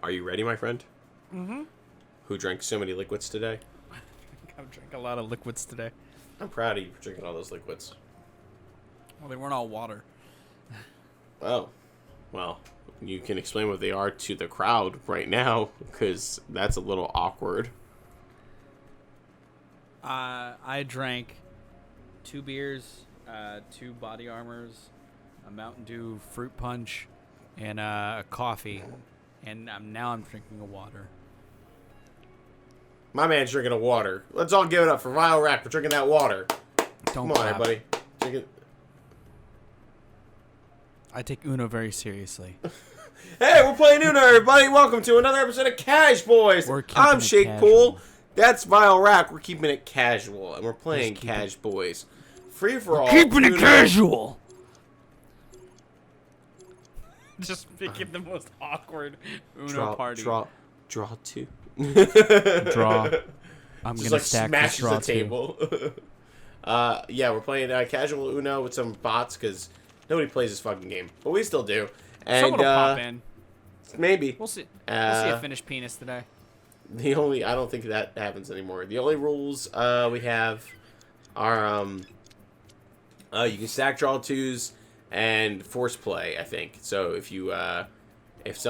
Are you ready, my friend? Mm-hmm. Who drank so many liquids today? I've drank a lot of liquids today. I'm proud of you for drinking all those liquids. Well, they weren't all water. Oh. Well, you can explain what they are to the crowd right now, because that's a little awkward. I drank 2 beers, 2 Body Armors, a Mountain Dew fruit punch, and a coffee. And now I'm drinking a water. My man's drinking a water. Let's all give it up for Vile Rack for drinking that water. Don't Come on, everybody. Drink it. I take Uno very seriously. Hey, we're playing Uno, everybody. Welcome to another episode of Caszh, boys. I'm Shakepool. That's Vile Rack. We're keeping it casual, and we're playing Caszh, boys. Free for all. Keeping it casual. Just making the most awkward Uno party. Draw 2. Draw. I'm just gonna like stack smashes this draw the table. Yeah, we're playing casual Uno with some bots because nobody plays this fucking game, but we still do. And someone will pop in. Maybe We'll see. We'll see a finished penis today. I don't think that happens anymore. The only rules we have are you can stack draw 2s and force play. I think so. If you if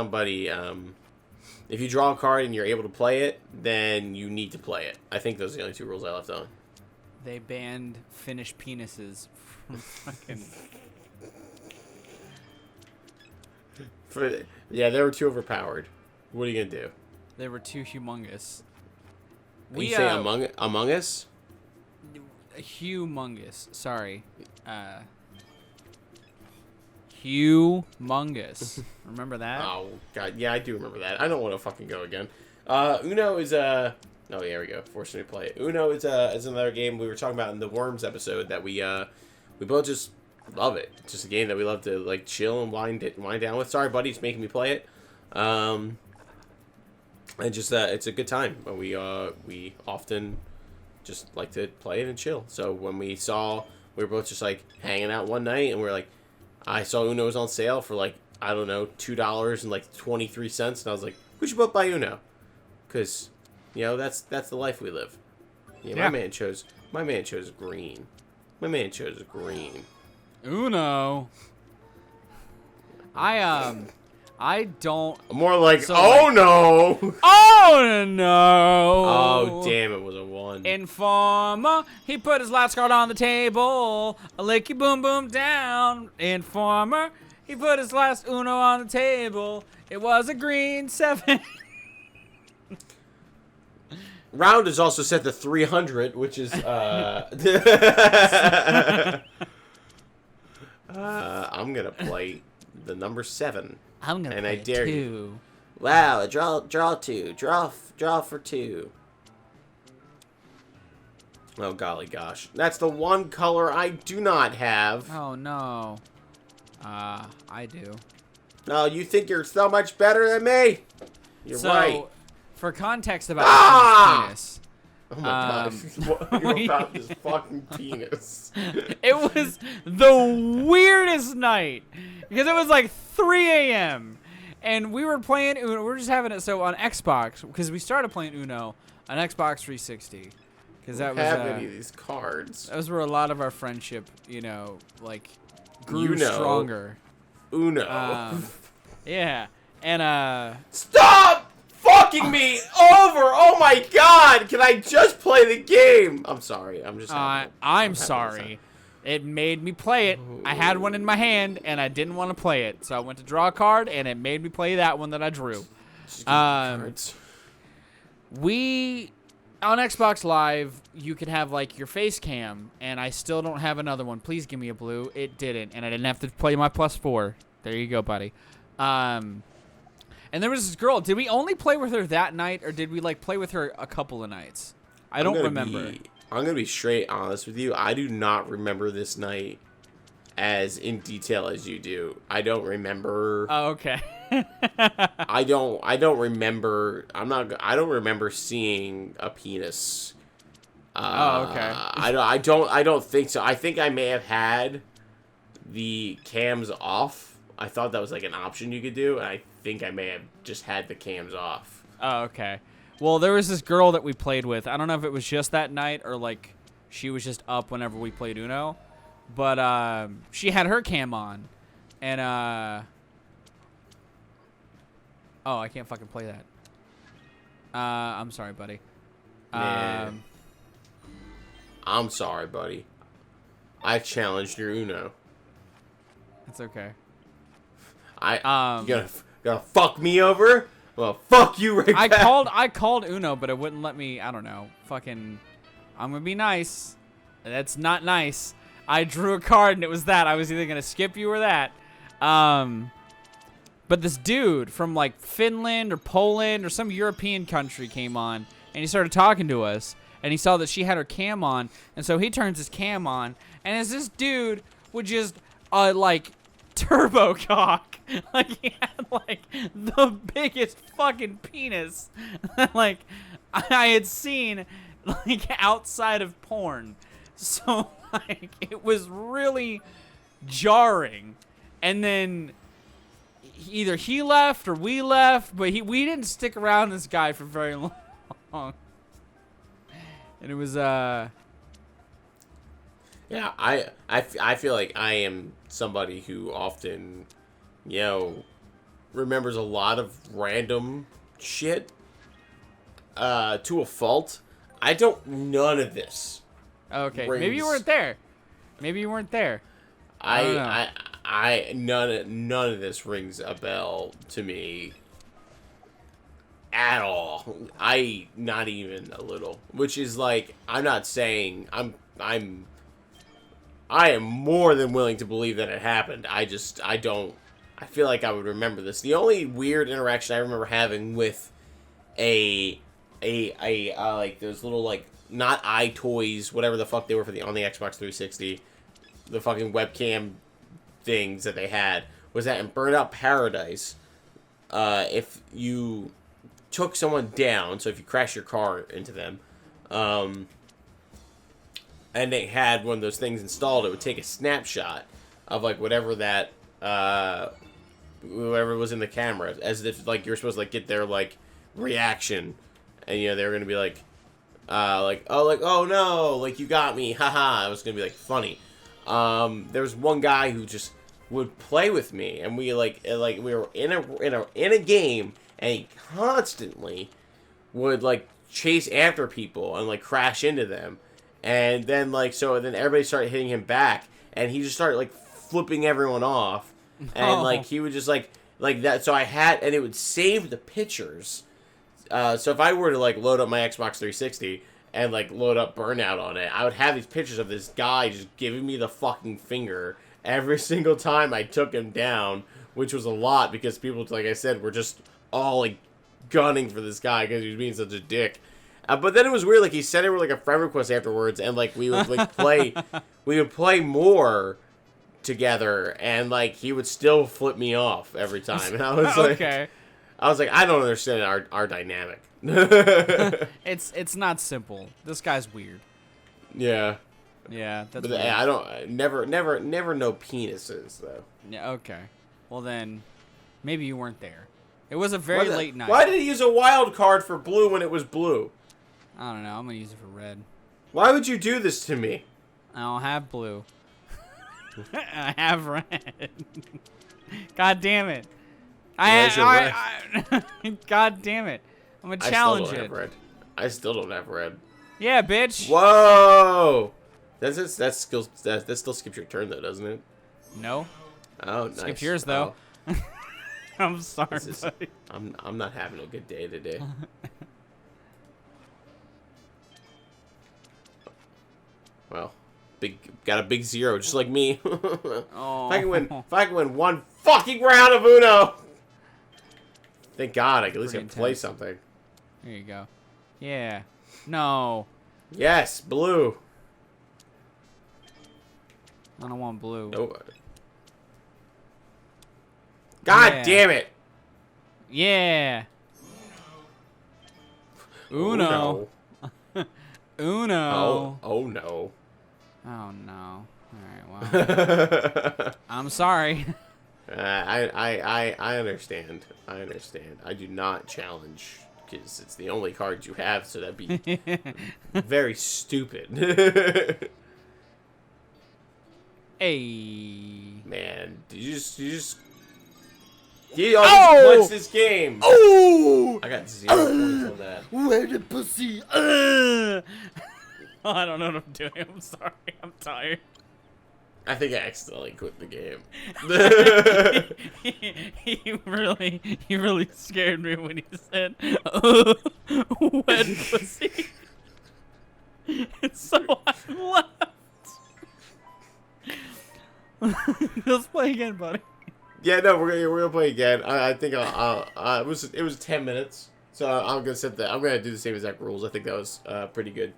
you draw a card and you're able to play it, then you need to play it. I think those are the only 2 rules I left on. They banned finished penises from fucking... Yeah, they were too overpowered. What are you gonna do? They were too humongous. You say Among Us? Humongous. Sorry. Humongous. Remember that? Oh god, yeah, I do remember that. I don't want to fucking go again. Uno is oh yeah, there we go. Forced me to play it. Uno is another game we were talking about in the Worms episode that we both just love it. It's just a game that we love to like chill and wind down with. Sorry, buddy, it's making me play it. And just it's a good time. We often just like to play it and chill. So when we were both just like hanging out one night and we were like, I saw Uno was on sale for like, I don't know, $2 and like 23 cents, and I was like, we should both buy Uno, because that's the life we live. Yeah. My man chose green. My man chose green. Uno. I don't. More like, no. Oh no. Oh damn! It was a 1. Informer, he put his last card on the table. A licky boom boom down. Informer, he put his last Uno on the table. It was a green 7. Round is also set to 300, which is I'm gonna play the number 7. I'm gonna. And play I dare 2. you. Wow! Draw 2. Draw for 2. Oh golly gosh! That's the one color I do not have. Oh no. I do. No, you think you're so much better than me? You're right. For context about penis. Oh my god! You're about this fucking penis. It was the weirdest night because it was like 3 a.m. and we were playing Uno. We were just having it on Xbox because we started playing Uno on Xbox 360 because that was any of these cards. That was where a lot of our friendship, grew stronger. Uno. Yeah, and Stop fucking me over! Oh my god! Can I just play the game? I'm sorry. I'm sorry. It made me play it. I had one in my hand, and I didn't want to play it. So I went to draw a card, and it made me play that one that I drew. We, on Xbox Live, you can have, like, your face cam, and I still don't have another one. Please give me a blue. It didn't, and I didn't have to play my +4. There you go, buddy. And there was this girl. Did we only play with her that night, or did we, like, play with her a couple of nights? I don't remember. I'm going to be straight honest with you. I do not remember this night as in detail as you do. I don't remember. Oh, okay. I don't remember. I don't remember seeing a penis. Oh, okay. I don't think so. I think I may have had the cams off I thought that was like an option you could do, and I think I may have just had the cams off. Oh, okay. Well, there was this girl that we played with. I don't know if it was just that night or like she was just up whenever we played Uno, but she had her cam on, and oh, I can't fucking play that. I'm sorry, buddy. Man. I'm sorry, buddy. I challenged your Uno. It's okay. You gonna fuck me over? Well, fuck you right back. I called Uno, but it wouldn't let me. I don't know. Fucking, I'm gonna be nice. That's not nice. I drew a card and it was that. I was either gonna skip you or that. But this dude from like Finland or Poland or some European country came on and he started talking to us and he saw that she had her cam on, and so he turns his cam on, and as this dude would just like turbo cock, like he had like the biggest fucking penis like I had seen like outside of porn. So like it was really jarring. And then either he left or we left, but we didn't stick around this guy for very long. And it was yeah, I feel like I am somebody who often, you know, remembers a lot of random shit to a fault. I don't, none of this. Okay, maybe you weren't there. Maybe you weren't there. None of this rings a bell to me at all. Not even a little. Which is like, I'm not saying I am more than willing to believe that it happened. I feel like I would remember this. The only weird interaction I remember having with like those little like not iToys, whatever the fuck they were on the Xbox 360, the fucking webcam things that they had, was that in Burnout Paradise, if you took someone down, so if you crash your car into them, and they had one of those things installed, it would take a snapshot of like whatever that whoever was in the camera, as if like you're supposed to like get their like reaction, and you know they were gonna be like oh no, like you got me, haha. It was gonna be like funny. There was one guy who just would play with me, and we we were in a game, and he constantly would like chase after people and like crash into them, and then then everybody started hitting him back, and he just started like flipping everyone off, and like he would just like that. So and it would save the pictures. So if I were to like load up my Xbox 360 and like load up Burnout on it, I would have these pictures of this guy just giving me the fucking finger every single time I took him down, which was a lot because people, like I said, were just all like gunning for this guy because he was being such a dick. But then it was weird, like he sent over like a friend request afterwards, and like we would like play more together, and like he would still flip me off every time, and I was like, okay. I was like, I don't understand our dynamic. It's not simple. This guy's weird. Yeah. Yeah, that's. But I don't. Never know penises though. Yeah. Okay. Well then, maybe you weren't there. It was a very late night. Why did he use a wild card for blue when it was blue? I don't know. I'm gonna use it for red. Why would you do this to me? I don't have blue. I have red. God damn it. God damn it. I'm gonna challenge it. I still don't have red. Yeah, bitch. Whoa! That still skips your turn though, doesn't it? No. Oh, nice. Skip yours though. Oh. I'm sorry, buddy. I'm not having a good day today. Well, got a big 0, just like me. Oh. If I can win one fucking round of Uno. Thank God, I can at least play something. There you go. Yeah. No. Yes, blue. I don't want blue. No. God damn it. Yeah. Uno. Uno. Oh no. Oh no. Alright, well. I'm sorry. I understand. I understand. I do not challenge because it's the only card you have, so that'd be very stupid. Hey. Man, you always punch this game. Oh! I got 0 points on that. Where the pussy? I don't know what I'm doing. I'm sorry. I'm tired. I think I accidentally quit the game. he really scared me when he said, wet pussy. And so I left. Let's play again, buddy. Yeah, no, we're gonna play again. I think it was 10 minutes, so I'm gonna set that. I'm gonna do the same exact rules. I think that was pretty good.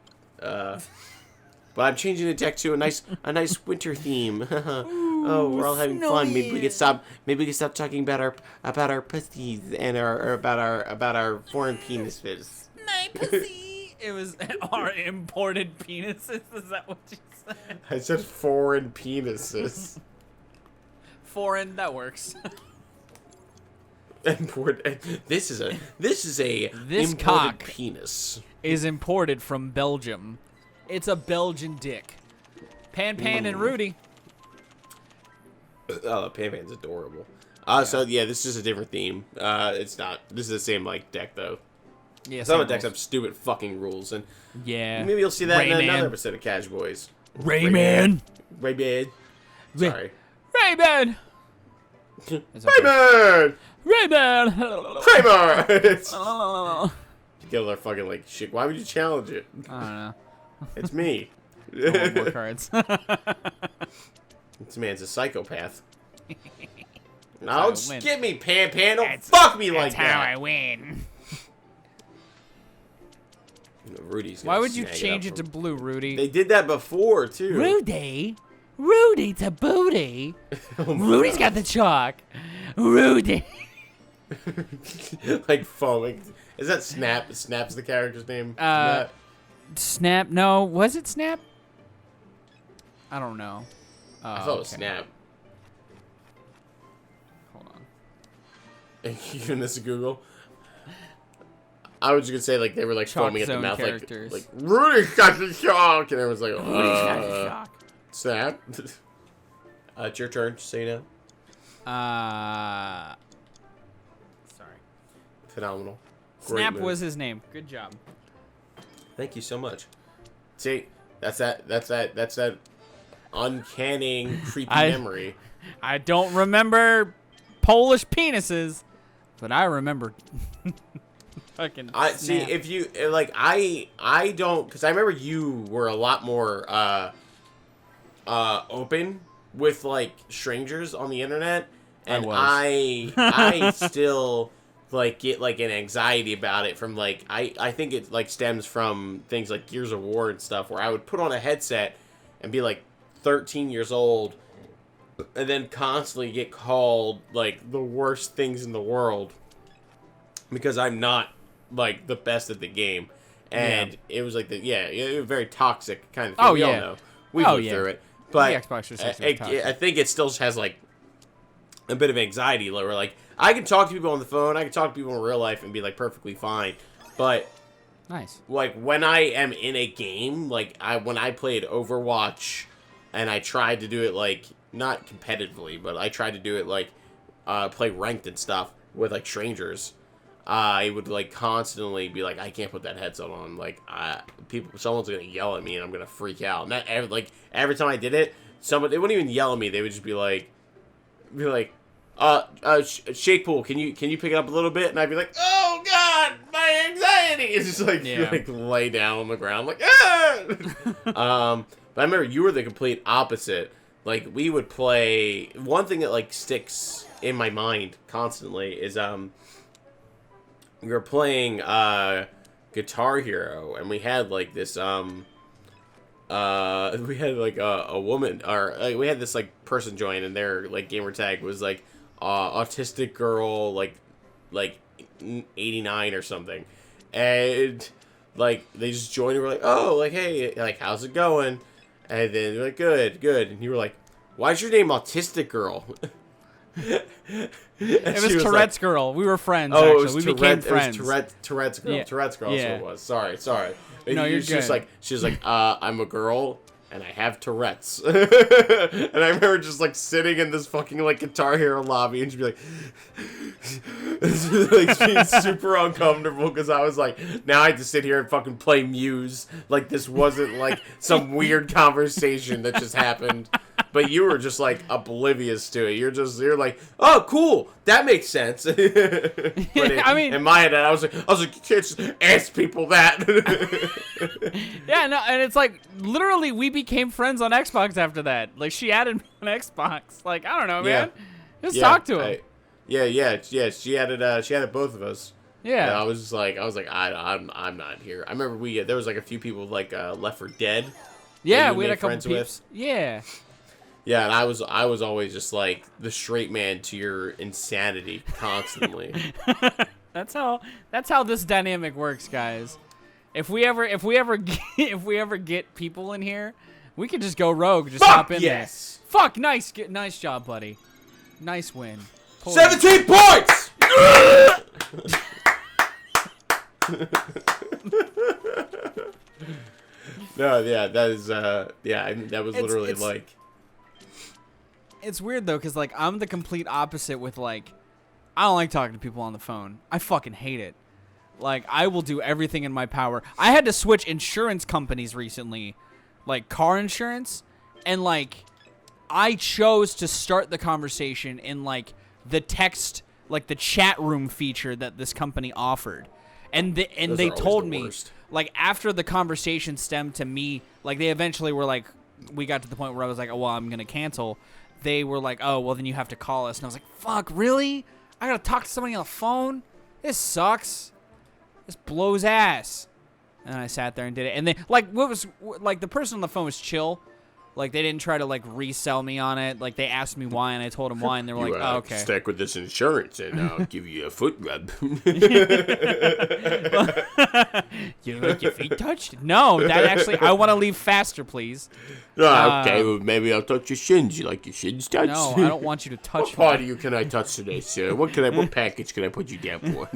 But I'm changing the deck to a nice winter theme. Oh, we're all having fun. Maybe we could stop talking about our pussies and about our foreign penises. My pussy. It was our imported penises. Is that what you said? I said foreign penises. Foreign, that works. This is a imported cock penis. Is imported from Belgium. It's a Belgian dick. Pan and Rudy. Oh, Pan's adorable. So yeah, this is a different theme. It's not. This is the same like deck though. Yeah, some of the decks have stupid fucking rules, and yeah, maybe you'll see that in another episode of Caszh Boys. Rayman. Rayman. Sorry. Rayman. Rayman. Rayman. Rayman. Get all their fucking like shit. Why would you challenge it? I don't know. It's me. I want more cards. This man's a psychopath. No, just give me Pan. Don't fuck me like that. That's how I win. Rudy's. Why would you change it to blue, Rudy? They did that before too. Rudy to booty. Rudy's got the chalk. Rudy. Like foaming. Is that Snap? Snap's the character's name. Snap? No, was it Snap? I don't know. I thought it was Snap. Hold on. You giving this a Google? I was just gonna say like they were like Chalk foaming at the mouth, characters. like Rudy's got the chalk, and everyone's like, Rudy's got the chalk. Snap. It's your turn. Just so you know. Sorry. Phenomenal. Snap was his name. Good job. Thank you so much. See, that's that uncanny, creepy memory. I don't remember Polish penises, but I remember fucking Snap. See if you like I don't, because I remember you were a lot more open with like strangers on the internet, and I still like get like an anxiety about it from like I think it like stems from things like Gears of War and stuff, where I would put on a headset and be like 13 years old and then constantly get called like the worst things in the world because I'm not like the best at the game, and it was like it was very toxic kind of thing. We all know we lived through it, but the Xbox 360 I think it still has like a bit of anxiety where like I can talk to people on the phone, I can talk to people in real life and be like perfectly fine, but nice, like when I am in a game, like when I played Overwatch and I tried to do it like not competitively, but I tried to do it like play ranked and stuff with like strangers, I would like constantly be like, I can't put that headset on, like someone's gonna yell at me and I'm gonna freak out. And that every time I did it, they wouldn't even yell at me, they would just be like Shakepool, can you pick it up a little bit? And I'd be like, oh god, my anxiety is just like like lay down on the ground like but I remember you were the complete opposite. Like we would play, one thing that like sticks in my mind constantly is we were playing Guitar Hero, and we had like this we had like a woman, or like, we had this like person join, and their like gamer tag was like autistic girl like 89 or something, and like they just joined and were like, oh, like hey, like how's it going? And then they're like, good, and you were like, why's your name Autistic Girl? It was Tourette's girl. We were friends. Oh, actually. it was we Tourette, became friends. It was Tourette's girl. Yeah. Tourette's girl. That's what it was. Sorry. No, you're She was good. like, I'm a girl and I have Tourette's. And I remember just like sitting in this fucking like Guitar Hero lobby, and she'd be like, like being super uncomfortable because I was like, now I have to sit here and fucking play Muse. Like this wasn't like some weird conversation that just happened. But you were just like oblivious to it. You're like, oh, cool, that makes sense. But I mean, in my head, I was like, you can't just ask people that. Yeah, no, and it's like literally we became friends on Xbox after that. Like she added me on Xbox. Like I don't know, man. Just talk to him. Yeah. She added both of us. Yeah. And I was like, I'm not here. I remember there was like a few people like Left 4 Dead. Yeah, that you we had made a couple friends peeps. Yeah. Yeah, and I was always just like the straight man to your insanity constantly. That's how this dynamic works, guys. If we ever get people in here, we could just go rogue, just hop in there. Fuck, nice job, buddy. Nice win. 17 points. No, yeah, that is that was literally like. It's weird though, cause like I'm the complete opposite with like, I don't like talking to people on the phone. I fucking hate it. Like I will do everything in my power. I had to switch insurance companies recently, like car insurance, and like I chose to start the conversation in like the text, like the chat room feature that this company offered, and they told me like after the conversation stemmed to me, like they eventually were like, we got to the point where I was like, oh well, I'm gonna cancel. They were like, oh, well, then you have to call us. And I was like, fuck, really? I got to talk to somebody on the phone? This sucks. This blows ass. And I sat there and did it. And they, like, the person on the phone was chill. Like, they didn't try to, like, resell me on it. Like, they asked me why, and I told them why, and they were like, oh, okay. Stick with this insurance, and I'll give you a foot rub. You like your feet touched? No, that actually, I want to leave faster, please. Okay, well, maybe I'll touch your shins. You like your shins touched? No, I don't want you to touch What part of you can I touch today, sir? What package can I put you down for?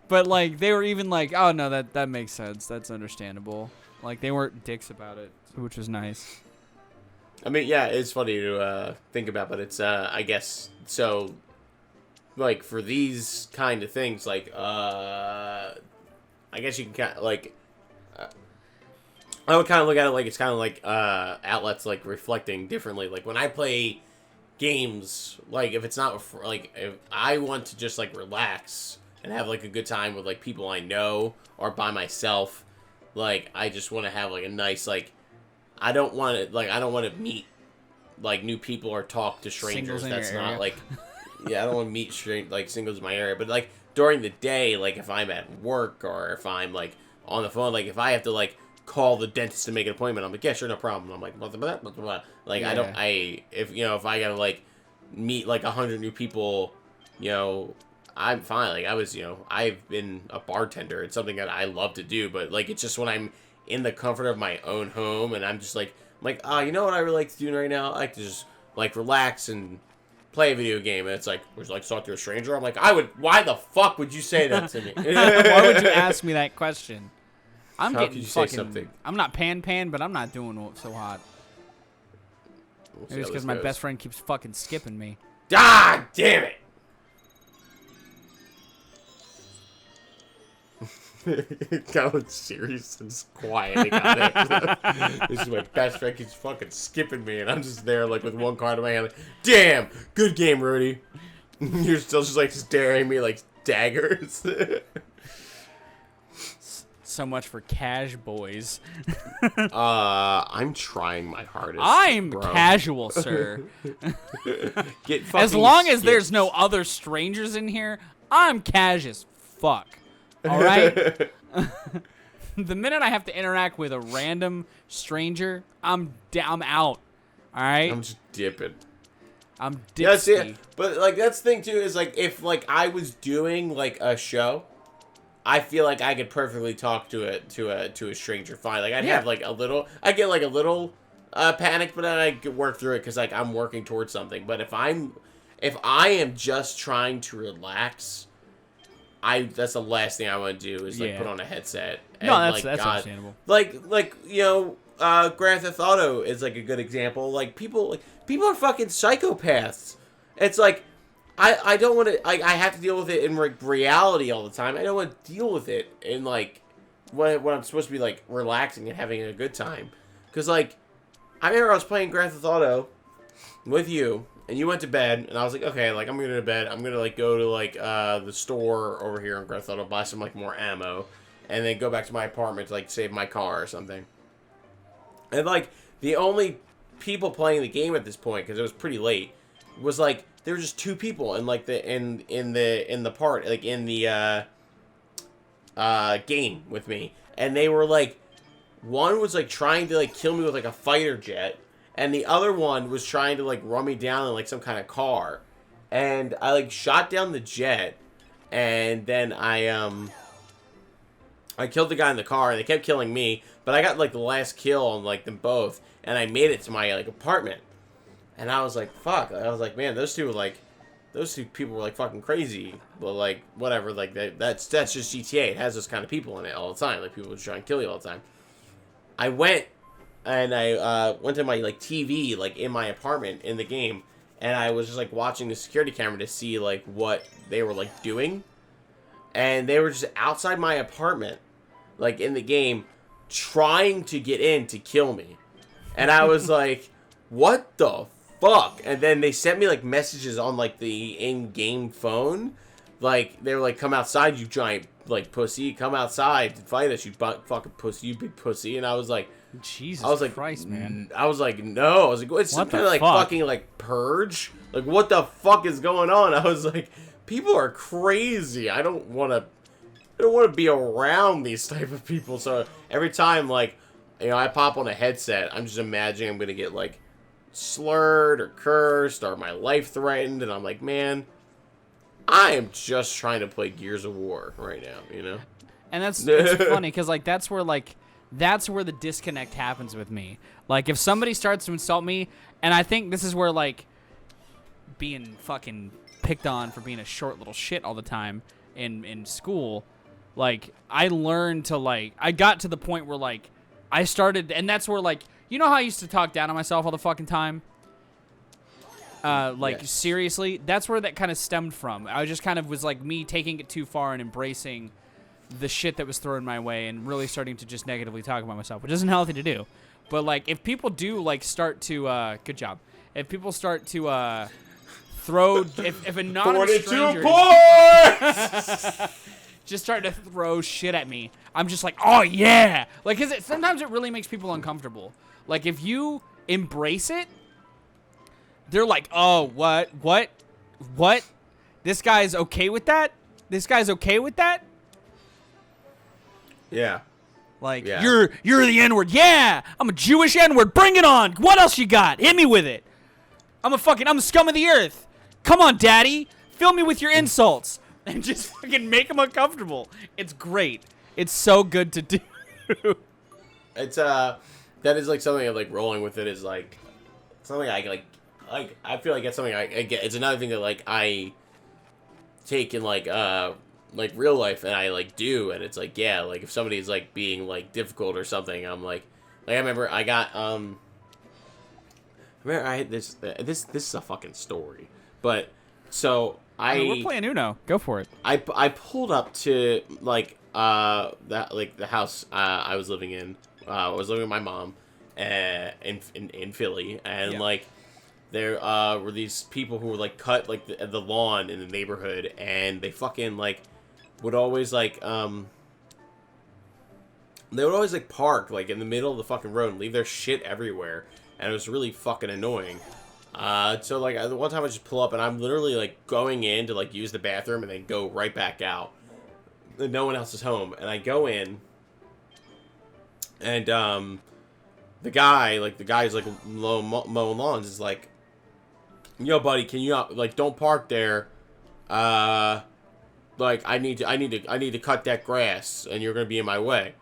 But, like, they were even like, oh, no, that makes sense. That's understandable. Like, they weren't dicks about it, which was nice. I mean, yeah, it's funny to think about, but it's, I guess, so, like, for these kind of things, like, I guess you can kind of, like, I would kind of look at it like it's kind of like outlets, like, reflecting differently. Like, when I play games, like, if it's not, like, if I want to just, like, relax and have, like, a good time with, like, people I know or by myself, like, I just want to have, like, a nice, like, I don't want to meet, like, new people or talk to strangers. That's not, like, yeah, I don't want to meet, singles in my area. But, like, during the day, like, if I'm at work or if I'm, like, on the phone, like, if I have to, like, call the dentist to make an appointment, I'm like, yeah, sure, no problem. I'm like, blah, blah, blah, blah. Like, yeah. If I gotta, like, meet, like, 100 new people, you know, I'm fine. Like, I've been a bartender. It's something that I love to do, but, like, it's just when I'm in the comfort of my own home and I'm just, like, you know what I really like to do right now? I like to just, like, relax and play a video game. And it's like, would you like to talk to a stranger? I'm like, why the fuck would you say that to me? Why would you ask me that question? I'm How getting could you fucking, say something? I'm not pan, but I'm not doing so hot. Maybe it's because my best friend keeps fucking skipping me. Ah, damn it! Kind of serious and quiet. This is my best friend keeps fucking skipping me, and I'm just there like with one card in my hand. Like, damn, good game, Rudy. You're still just like staring at me like daggers. So much for Caszh, boys. I'm trying my hardest. I'm bro. Casual, sir. As long as there's no other strangers in here, I'm Caszh as fuck. All right? The minute I have to interact with a random stranger, I'm out. All right? I'm just dipping. I'm dipsy. That's it. But like that's the thing too is like if like I was doing like a show, I feel like I could perfectly talk to a stranger fine. Like I'd have like a little, I get like a little panic, but then I could work through it because like I'm working towards something. But if I am just trying to relax, that's the last thing I want to do is like put on a headset. And, no, that's understandable. Like Grand Theft Auto is like a good example. Like people are fucking psychopaths. It's like I don't want to. I have to deal with it in reality all the time. I don't want to deal with it in like when I'm supposed to be like relaxing and having a good time. Because like I remember I was playing Grand Theft Auto with you, and you went to bed, and I was like, okay, like I'm gonna go to bed. I'm gonna like go to like the store over here in Grand Theft Auto, buy some like more ammo, and then go back to my apartment to like save my car or something. And like the only people playing the game at this point, because it was pretty late, was like there were just two people in like in the part like in the game with me, and they were like, one was like trying to like kill me with like a fighter jet, and the other one was trying to like run me down in like some kind of car, and I like shot down the jet, and then I killed the guy in the car, and they kept killing me, but I got like the last kill on like them both, and I made it to my like apartment, and I was like, fuck, I was like, man, those two people were like fucking crazy, but like whatever, like that's just GTA. It has those kind of people in it all the time, like people just try and kill you all the time. I went to my like TV like in my apartment in the game, and I was just like watching the security camera to see like what they were like doing, and they were just outside my apartment like in the game trying to get in to kill me, and I was like, what the fuck? And then they sent me like messages on like the in-game phone, like they were like, come outside, you giant like pussy, come outside to fight us, you fucking pussy, you big pussy. And I was like, Jesus Christ, man. I was like, no. I was like, it's some kind of like fucking like purge. Like, what the fuck is going on? I was like, people are crazy. I don't want to be around these type of people. So every time like, you know, I pop on a headset, I'm just imagining I'm gonna get like slurred or cursed or my life threatened, and I'm like, man, I am just trying to play Gears of War right now, you know? And it's funny, because, like, that's where the disconnect happens with me. Like, if somebody starts to insult me, and I think this is where, like, being fucking picked on for being a short little shit all the time in school, like, I learned to, like, I got to the point where, like, I started, and that's where, like, you know how I used to talk down on myself all the fucking time? Yes. Seriously, that's where that kind of stemmed from. I just kind of was like me taking it too far and embracing the shit that was thrown my way and really starting to just negatively talk about myself, which isn't healthy to do. But like, if people do like start to, good job. If people start to throw, if anonymous strangers just start to throw shit at me, I'm just like, oh yeah, like, cause sometimes it really makes people uncomfortable. Like if you embrace it, they're like, oh, what? This guy's okay with that? Yeah. Like, yeah. You're the N-word. Yeah, I'm a Jewish N-word. Bring it on. What else you got? Hit me with it. I'm the scum of the earth. Come on, daddy. Fill me with your insults. And just fucking make them uncomfortable. It's great. It's so good to do. It's, that is, like, something like, rolling with it is, like, something I, like, I feel like that's something I get. It's another thing that, like, I take in, like real life and I, like, do. And it's, like, yeah, like, if somebody's, like, being, like, difficult or something, I'm, like, I remember I got, I had this is a fucking story. But, so, we're playing Uno. Go for it. I pulled up to, like, the house I was living in. I was living with my mom in Philly. And, yeah. Like, there were these people who were, like, cut, like, the lawn in the neighborhood. And they fucking, like, would always, like, they would always, like, park, like, in the middle of the fucking road and leave their shit everywhere. And it was really fucking annoying. So, like, one time I just pull up and I'm literally, like, going in to, like, use the bathroom and then go right back out. And no one else is home. And I go in, and, the guy's, like, mowing lawns is like, yo, buddy, can you not, like, don't park there. Like, I need to cut that grass, and you're gonna be in my way.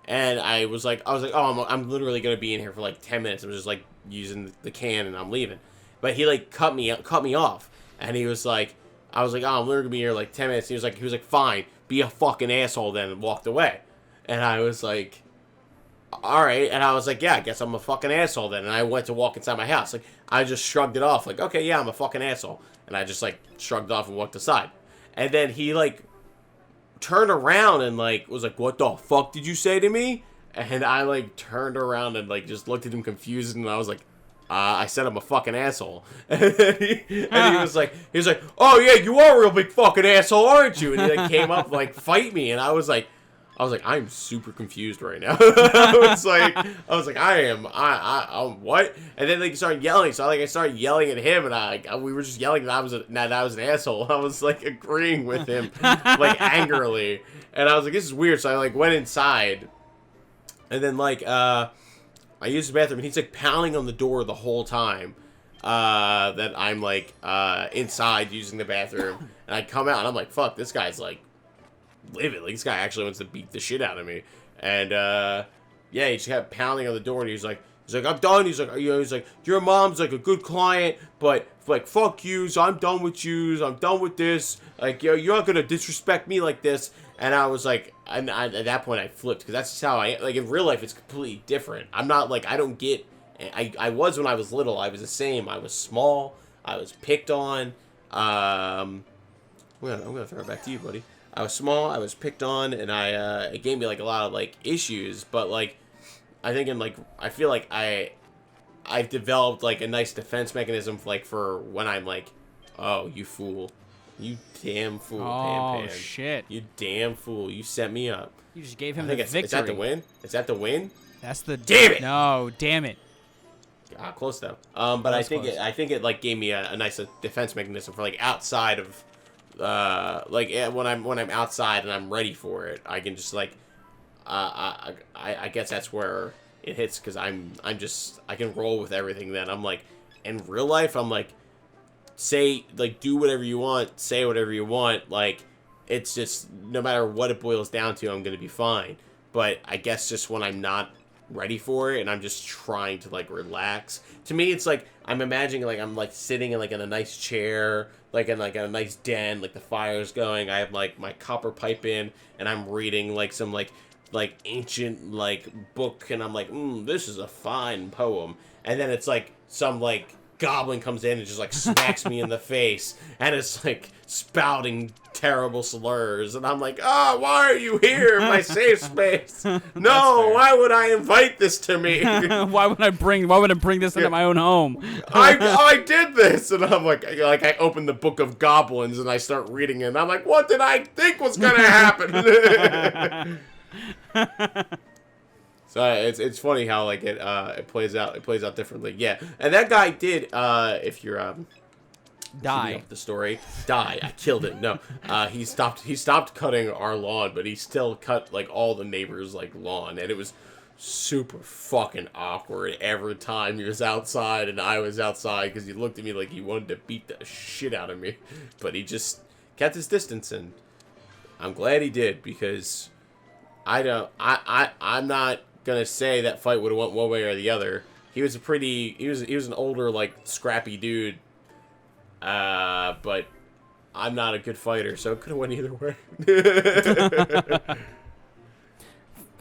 And I was like, oh, I'm literally gonna be in here for like 10 minutes. I'm just like using the can and I'm leaving. But he like cut me off, and he was like, I was like, oh, I'm literally gonna be here like 10 minutes. And he was like, fine, be a fucking asshole then, and walked away. And I was like, all right. And I was like, yeah, I guess I'm a fucking asshole then. And I went to walk inside my house. Like, I just shrugged it off. Like, okay, yeah, I'm a fucking asshole. And I just like shrugged off and walked aside. And then he like turned around and like was like, what the fuck did you say to me? And I like turned around and like just looked at him confused, and I was like, I said I'm a fucking asshole. And he was like, oh yeah, you are a real big fucking asshole, aren't you? And he like came up like fight me, and I was like, I'm super confused right now. I was like, I'm what? And then like, he started yelling, so I started yelling at him, and we were just yelling that I was an asshole. I was like agreeing with him, like angrily, and I was like, this is weird. So I like went inside, and then like I used the bathroom, and he's like pounding on the door the whole time that I'm like inside using the bathroom, and I come out, and I'm like, fuck, this guy's like livid. Like, this guy actually wants to beat the shit out of me. And yeah, he just kept pounding on the door, and he's like, I'm done. He's like, your mom's like a good client, but like, fuck you. So I'm done with you. I'm done with this. Like, you're not gonna disrespect me like this. And I was like, at that point I flipped, because that's just how I like in real life. It's completely different. I'm not like, I don't get. I was when I was little. I was the same. I was small. I was picked on. I'm gonna throw it back to you, buddy. I was small, I was picked on, and it gave me like a lot of like issues, but like I think I feel like I've developed like a nice defense mechanism for when I'm like, oh, you fool, you damn fool, oh Pan. shit, you damn fool, you set me up. You just gave him the victory. Is that the win? Is that the win? That's the damn it. No, damn it. Close though. But I think it like gave me a nice defense mechanism for like outside of. Like when I'm outside and I'm ready for it, I can just like, I guess that's where it hits, because I can roll with everything. Then I'm like, in real life, I'm like, say like do whatever you want, say whatever you want. Like, it's just no matter what it boils down to, I'm gonna be fine. But I guess just when I'm not ready for it and I'm just trying to like relax, to me it's like I'm imagining like I'm like sitting in like in a nice chair, like in a nice den, like the fire's going, I have like my copper pipe in, and I'm reading like some like ancient like book, and I'm like, this is a fine poem, and then it's like some like goblin comes in and just like smacks me in the face, and it's like spouting terrible slurs, and I'm like, why are you here in my safe space? No, why would I invite this to me? why would I bring this into my own home? I did this, and I'm like I open the book of goblins and I start reading it, and I'm like, what did I think was gonna happen? So it's funny how like it plays out differently. Yeah, and that guy did if you're die the story die. I killed him. No, he stopped cutting our lawn, but he still cut like all the neighbors' like lawn, and it was super fucking awkward every time he was outside and I was outside, because he looked at me like he wanted to beat the shit out of me, but he just kept his distance, and I'm glad he did, because I'm not gonna say that fight would have went one way or the other. He was an older like scrappy dude, but I'm not a good fighter, so it could have went either way.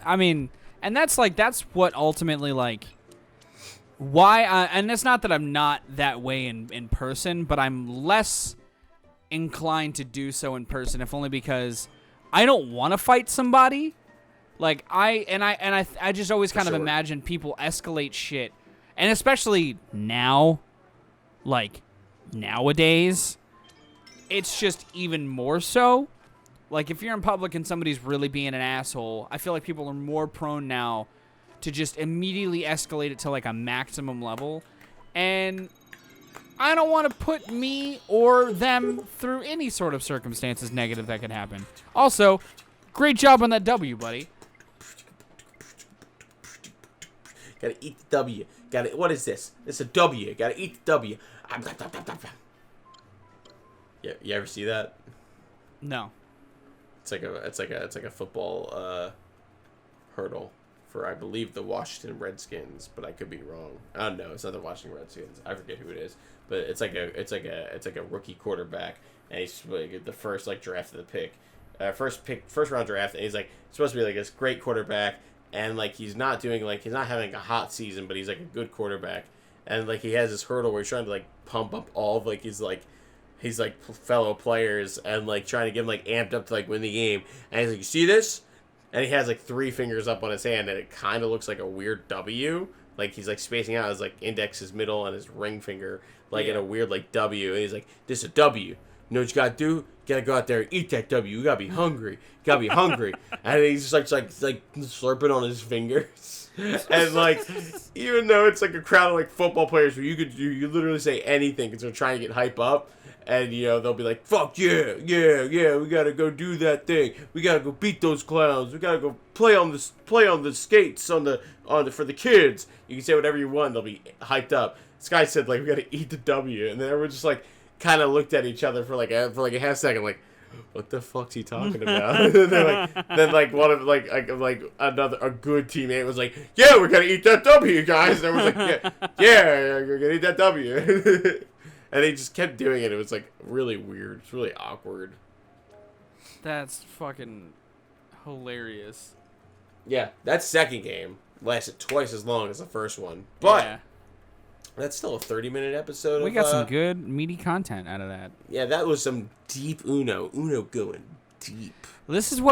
I mean, and that's what ultimately like why and it's not that I'm not that way in person, but I'm less inclined to do so in person, if only because I don't want to fight somebody. Like, I just always kind of imagine people escalate shit. And especially now, like, nowadays, it's just even more so. Like, if you're in public and somebody's really being an asshole, I feel like people are more prone now to just immediately escalate it to, like, a maximum level. And I don't want to put me or them through any sort of circumstances negative that could happen. Also, great job on that W, buddy. Gotta eat the W. What is this? It's a W. Gotta eat the W. Yeah, you ever see that? No. It's like a football hurdle. for I believe the Washington Redskins, but I could be wrong. I don't know. It's not the Washington Redskins. I forget who it is, but it's like a rookie quarterback, and he's like the first like draft of the pick, first round draft, and he's like supposed to be like this great quarterback, and like he's not having a hot season, but he's like a good quarterback, and like he has this hurdle where he's trying to like pump up all of like his fellow players and like trying to get him like amped up to like win the game, and he's like, you see this? And he has like 3 fingers up on his hand, and it kind of looks like a weird W. Like he's like spacing out his like index, his middle, and his ring finger, like in a weird like W. And he's like, "This is a W. You know what you gotta do? You gotta go out there and eat that W. You gotta be hungry. You gotta be hungry." And he's just like slurping on his fingers. And like, even though it's like a crowd of like football players where you literally say anything because they're trying to get hype up. And, you know, they'll be like, fuck yeah, we gotta go do that thing. We gotta go beat those clowns. We gotta go play on the skates for the kids. You can say whatever you want. They'll be hyped up. This guy said, like, we gotta eat the W. And then everyone just, like, kind of looked at each other for like a half second, like, what the fuck's he talking about? then one of a good teammate was like, yeah, we're gonna eat that W, guys. And everyone's like, yeah, you're gonna eat that W. And they just kept doing it. It was, like, really weird. It's really awkward. That's fucking hilarious. Yeah, that second game lasted twice as long as the first one. But that's still a 30-minute episode. We got some good, meaty content out of that. Yeah, that was some deep Uno. Uno going deep. This is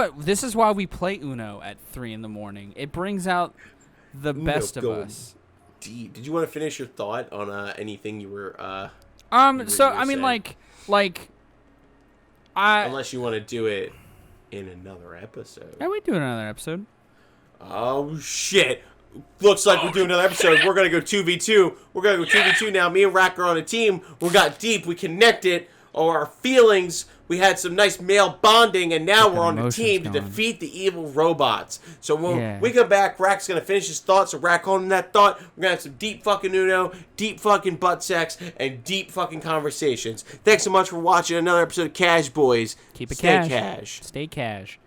why we play Uno at 3 a.m. It brings out the best of us. Deep. Did you want to finish your thought on anything you were... So I mean, unless you want to do it in another episode. Yeah, we do another episode. Oh shit! Looks like we're doing another episode. We're gonna go 2v2. We're gonna go 2v2 now. Me and Rack are on a team. We got deep. We connected. Our feelings. We had some nice male bonding, and now we're on the team to defeat the evil robots. So when we come back, Rack's going to finish his thought. So Rack on that thought. We're going to have some deep fucking Uno, deep fucking butt sex, and deep fucking conversations. Thanks so much for watching another episode of Caszh Boys. Keep it Stay cash. cash. Stay cash.